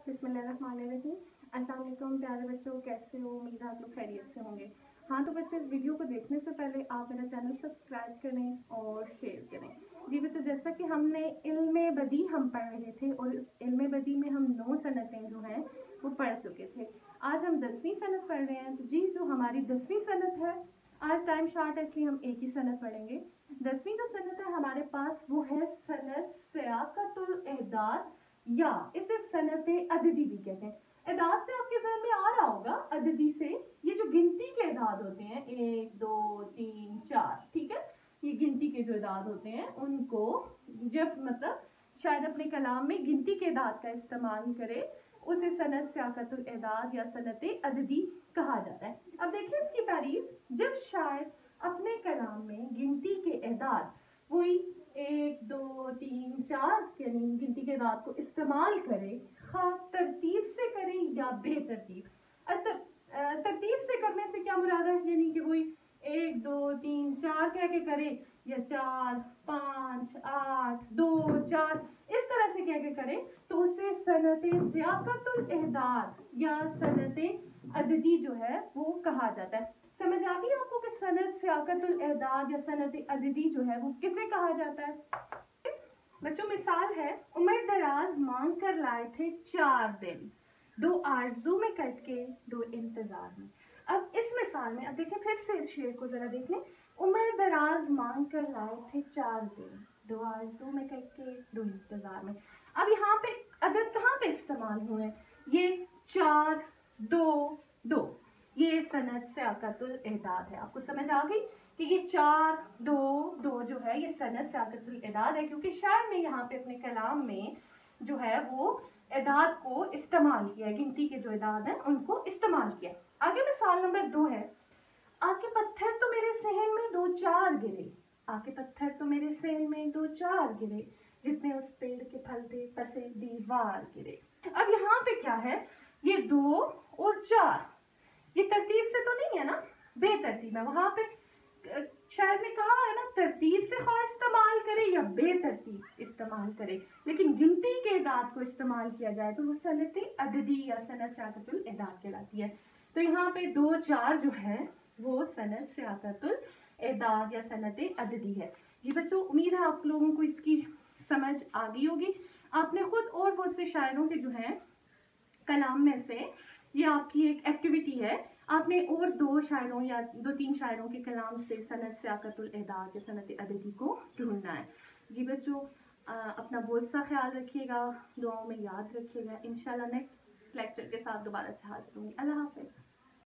बिस्मिल्लाहिर्रहमानिर्रहीम। अस्सलाम वालेकुम प्यारे बच्चों, कैसे हो? उम्मीद है आप लोग खैरियत से होंगे। हाँ तो बच्चों, इस वीडियो को देखने से पहले आप मेरा चैनल सब्सक्राइब करें और शेयर करें। जी बच्चों, जैसा कि हमने इल्मे बदी हम पढ़ रहे थे और इल्मे बदी में हम 9 सनतें जो हैं वो पढ़ चुके थे। आज हम 10वीं सनत पढ़ रहे हैं। तो जी जो हमारी 10वीं सनत है, आज टाइम शार्ट है इसलिए हम एक ही सनत पढ़ेंगे। 10वीं जो सनत है हमारे पास वो है सनत सियाक़तुल एदाद, या इसे सनते अददी भी कहते हैं। एदाद से आपके ज़हन में आ रहा होगा, अददी से ये जो गिनती के एदाद होते हैं 1 2 3 4, ठीक है, ये गिनती के जो एदाद होते हैं उनको जब मतलब शायद अपने कलाम में गिनती के एदाद का इस्तेमाल करे उसे सनत सियाक़तुल एदाद या सनते अददी कहा जाता है। अब देखिए इसकी तारीफ, जब शायर अपने कलाम में गिनती के एदाद वही 1 2 3 4 यानी गिनती के एदाद को इस्तेमाल करे, खास तरतीब से करे या बेतरतीब। तरतीब से करने से क्या मुराद है, यानी कि वही 1 2 3 4 कह के करे या 4 5 8 2 4 इस तरह से कह के करे तो उसे सनते सियाक़तुल एदाद या सनते अददी जो है वो कहा जाता है। समझ आ गई आपको कि सनत सियाक़तुल एदाद या सनत अददी जो है वो किसे कहा जाता है? बच्चों मिसाल है, उमर दराज मांग कर लाए थे 4 दिन, 2 आरज़ू में कट के 2 इंतजार में। अब इस मिसाल में अब देखें, फिर से इस शेर को जरा देख लें। उमर दराज मांग कर लाए थे 4 दिन, 2 आरज़ू में कट के 2 इंतजार में। अब यहाँ पे अदद कहाँ पे इस्तेमाल हुए? ये 4 2 2, ये सनत सियाक़तुल एदाद है। आपको समझ आ गई कि ये 4 2 2 जो है ये सनत सियाक़तुल एदाद है, क्योंकि शायर ने यहाँ पे अपने कलाम में जो है वो एदाद को इस्तेमाल किया है, गिनती के जो एदाद हैं उनको इस्तेमाल किया। आगे मिसाल नंबर 2 है, आके पत्थर तो मेरे सहन में 2 4 गिरे, आके पत्थर तो मेरे सहन में 2 4 गिरे, जितने उस पेड़ के फल थे पसे दीवार गिरे। अब यहाँ पे क्या है, ये 2 और 4 ये तरतीब से तो नहीं है ना, बेतरतीब है। वहां पे शायर ने कहा है ना, तरतीब से खा इस्तेमाल करे या बेतरतीब इस्तेमाल करे, लेकिन गिनती के एदाद को इस्तेमाल किया जाए तो वो सनत अददी या सनत सियाक़तुल एदाद कहलाती है। तो यहाँ पे 2 4 जो है वो सनत सियाक़तुल एदाद या सनत अददी है। जी बच्चों, उम्मीद है आप लोगों को इसकी समझ आ गई होगी। आपने खुद और बहुत से शायरों के जो है कलाम में से, ये आपकी एक एक्टिविटी है, आपने और 2 शायरों या 2-3 शायरों के कलाम से सनत सियाक़तुल एदाद या सनत अददी को ढूंढना है। जी बच्चों, अपना बहुत सा ख्याल रखिएगा, दुआओं में याद रखिएगा। इंशाल्लाह नेक्स्ट लेक्चर के साथ दोबारा से हाजिर होंगे। अल्लाह हाफ़िज़।